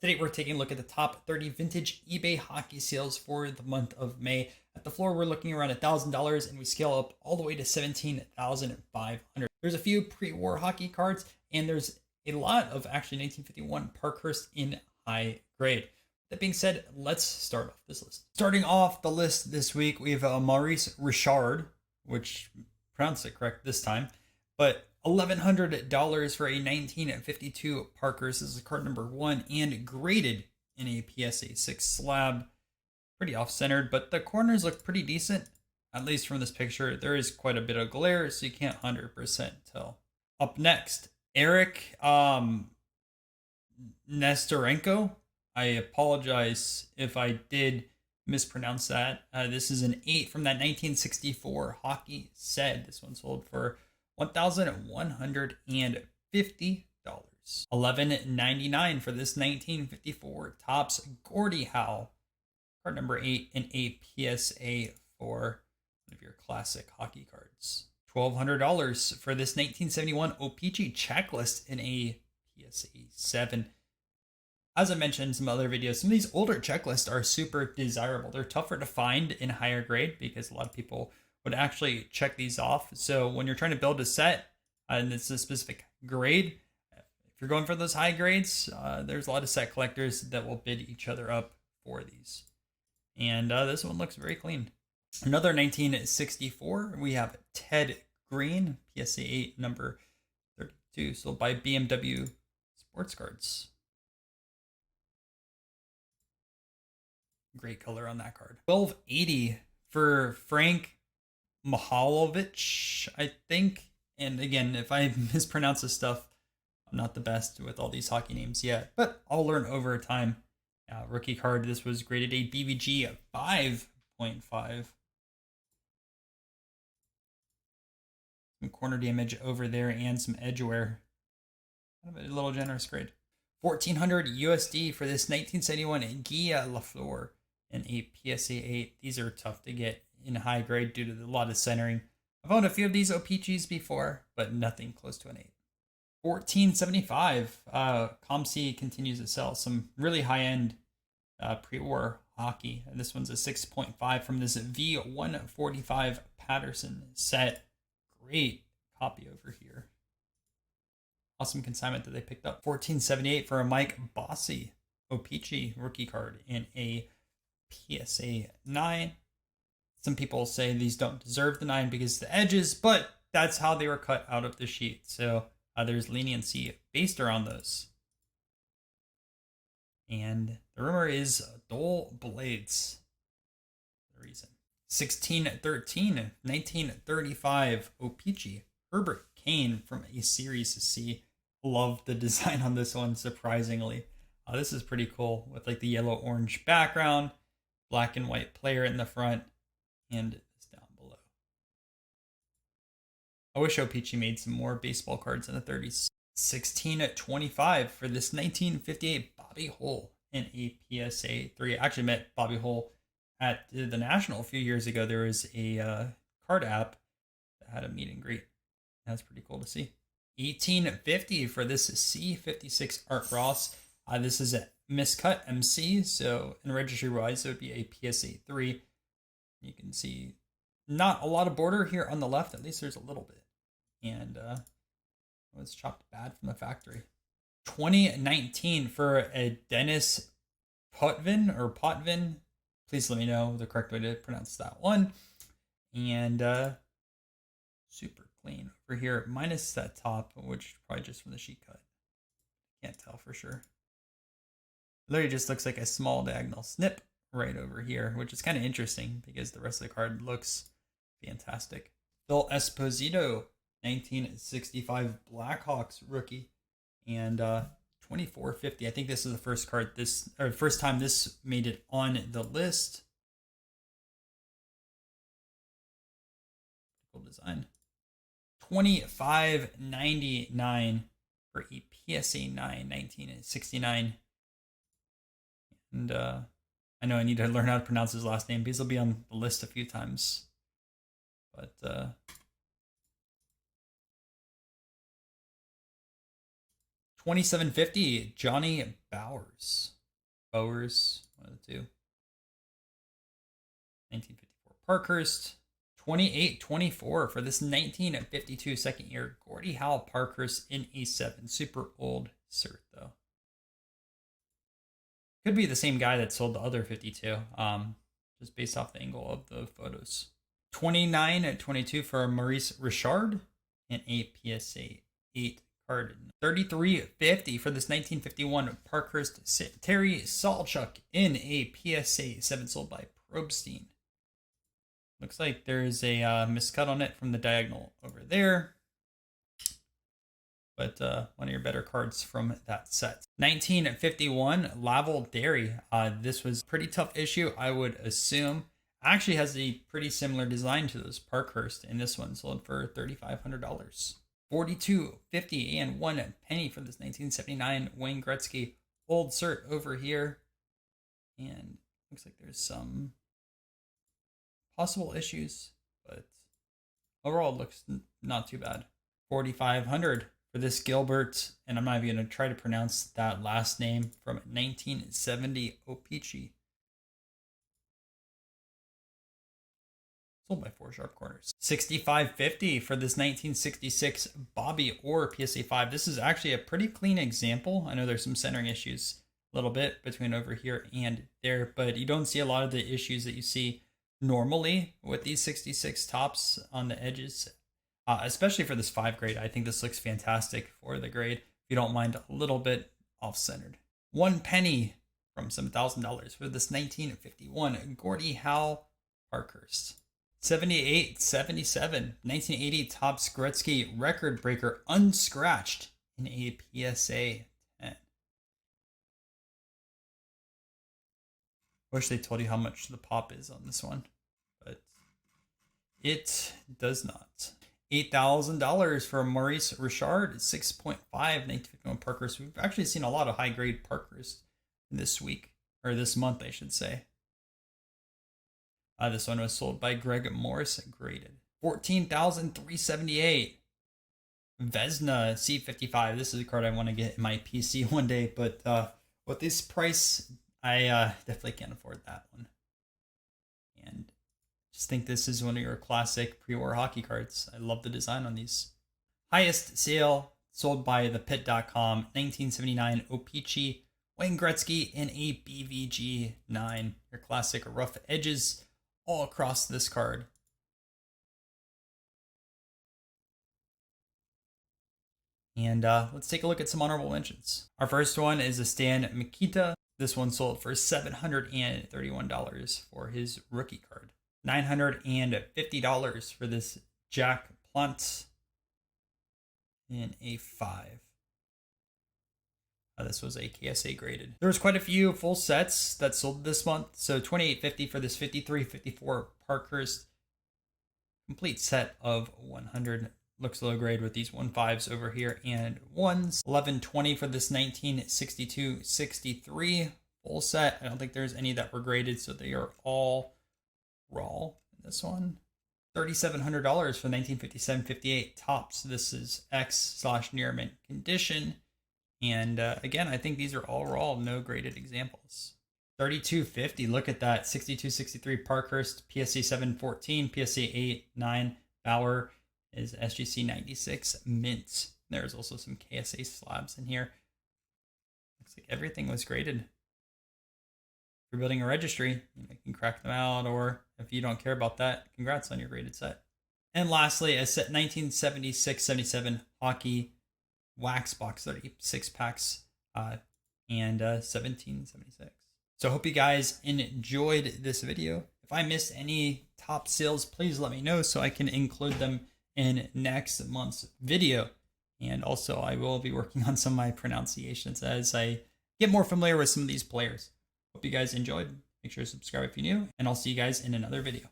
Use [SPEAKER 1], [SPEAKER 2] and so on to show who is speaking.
[SPEAKER 1] Today we're taking a look at the top 30 vintage eBay hockey sales for the month of May. At the floor, we're looking around $1,000 and we scale up all the way to $17,500. There's a few pre-war hockey cards and there's a lot of actually 1951 Parkhurst in high grade. That being said, let's start off this list. Starting off the list this week, we have Maurice Richard, which pronounced it correct this time, but $1,100 for a 1952 Parkhurst. This is card number 1 and graded in a PSA 6 slab. Pretty off-centered, but the corners look pretty decent, at least from this picture. There is quite a bit of glare, so you can't 100% tell. Up next, Eric Nestorenko. I apologize if I did mispronounce that. This is an 8 from that 1964 hockey set. This one sold for $1,150. $11.99 for this 1954 Topps Gordie Howe. Card number 8 in a PSA 4, one of your classic hockey cards. $1,200 for this 1971 O-Pee-Chee Checklist in a PSA 7. As I mentioned in some other videos, some of these older checklists are super desirable. They're tougher to find in higher grade because a lot of people would actually check these off. So when you're trying to build a set and it's a specific grade, if you're going for those high grades, there's a lot of set collectors that will bid each other up for these. And this one looks very clean. Another 1964, we have Ted Green, PSA 8, number 32, sold by BMW Sports Cards. Great color on that card. $12.80 for Frank Mihaljevic, I think. And again, if I mispronounce this stuff, I'm not the best with all these hockey names yet, but I'll learn over time. Rookie card, this was graded a BVG of 5.5. Some corner damage over there and some edge wear. Kind of a little generous grade. $1,400 USD for this 1971 Guy Lafleur and a PSA 8. These are tough to get in high grade due to a lot of centering. I've owned a few of these O-Pee-Chees before, but nothing close to an 8. $14.75. ComC continues to sell some really high-end pre-war hockey. And this one's a 6.5 from this V145 Patterson set. Great copy over here. Awesome consignment that they picked up. $14.78 for a Mike Bossy O-Pee-Chee rookie card in a PSA 9. Some people say these don't deserve the 9 because of the edges, but that's how they were cut out of the sheet. So there's leniency based around those. And the rumor is dull blades. The reason. 1613, 1935 O-Pee-Chee Herbert Kane from a Series C. Love the design on this one, surprisingly. This is pretty cool with like the yellow-orange background, black and white player in the front, and it's down below. I wish O-Pee-Chee made some more baseball cards in the 30s. 1625 for this 1958 Bobby Hull in a PSA 3. I actually met Bobby Hull at the National a few years ago. There was a card app that had a meet and greet. That's pretty cool to see. 1850 for this C56 Art Ross. This is a miscut MC, so in registry wise, it would be a PSA 3. You can see not a lot of border here on the left, at least there's a little bit. And it was chopped bad from the factory. 2019 for a Dennis Potvin. Please let me know the correct way to pronounce that one. And super clean over here, minus that top, which probably just from the sheet cut. Can't tell for sure. Literally just looks like a small diagonal snip right over here, which is kind of interesting because the rest of the card looks fantastic. Phil Esposito, 1965 Blackhawks rookie, and $24.50. I think this is the first time this made it on the list. Cool design. $25.99 for a PSA 9, 1969. And I know I need to learn how to pronounce his last name because he'll be on the list a few times. But $27.50, Johnny Bowers. Bowers, one of the two. 1954 Parkhurst. 28-24 for this 1952 second year Gordie Howe Parkhurst in A7. Super old cert though. Could be the same guy that sold the other 52, just based off the angle of the photos. 29-22 for Maurice Richard and a PSA 8 card. 33.50 for this 1951 Parkhurst Terry Salchuk in a PSA 7 sold by Probstein. Looks like there's a miscut on it from the diagonal over there. But one of your better cards from that set. 1951 Laval Dairy. This was a pretty tough issue, I would assume. Actually has a pretty similar design to those Parkhurst, and this one sold for $3,500. 42.50 and 1 penny for this 1979 Wayne Gretzky old cert over here. And looks like there's some possible issues, but overall it looks not too bad. 4,500 for this Gilbert, and I'm not even going to try to pronounce that last name, from 1970 Opeachy. Sold by 4 sharp corners. 65.50 for this 1966 Bobby Orr PSA 5. This is actually a pretty clean example. I know there's some centering issues a little bit between over here and there, but you don't see a lot of the issues that you see normally with these 66 tops on the edges, especially for this 5 grade. I think this looks fantastic for the grade, if you don't mind a little bit off-centered. 1 penny from some $1,000 for this 1951 Gordie Howe Parkhurst. 78.77 1980 Topps Gretzky record breaker unscratched in a PSA 10. Wish they told you how much the pop is on this one, but it does not. $8,000 for Maurice Richard, 6.5 1951 Parkhurst. We've actually seen a lot of high grade Parkhurst this week, or this month, I should say. This one was sold by Greg Morris, graded. $14,378. Vesna C55. This is a card I want to get in my PC one day, but with this price, I definitely can't afford that one. And just think this is one of your classic pre-war hockey cards. I love the design on these. Highest sale sold by thepit.com. 1979 Opeachy Wayne Gretzky in a BVG 9. Your classic rough edges all across this card. And let's take a look at some honorable mentions. Our first one is a Stan Mikita. This one sold for $731 for his rookie card. $950 for this Jack Plant in a 5. This was a KSA graded. There was quite a few full sets that sold this month. So $28.50 for this 53-54 Parkhurst complete set of 100. Looks low grade with these 1.5s over here and 1s. $11.20 for this 1962-63 full set. I don't think there's any that were graded, so they are all raw in this one. $3,700 for 1957-58 Topps. This is X/near mint condition. And again, I think these are all raw, no graded examples. $32.50, look at that. 62-63 Parkhurst, PSA 714, PSA 8-9 Bauer is SGC 96 mint. There's also some KSA slabs in here. Looks like everything was graded. If you're building a registry, you can crack them out, or if you don't care about that, congrats on your graded set. And lastly, a set 1976-77 hockey wax box, 36 packs, and 1776. So I hope you guys enjoyed this video. If I missed any top sales, please let me know so I can include them in next month's video. And also I will be working on some of my pronunciations as I get more familiar with some of these players. Hope you guys enjoyed. Make sure to subscribe if you're new, and I'll see you guys in another video.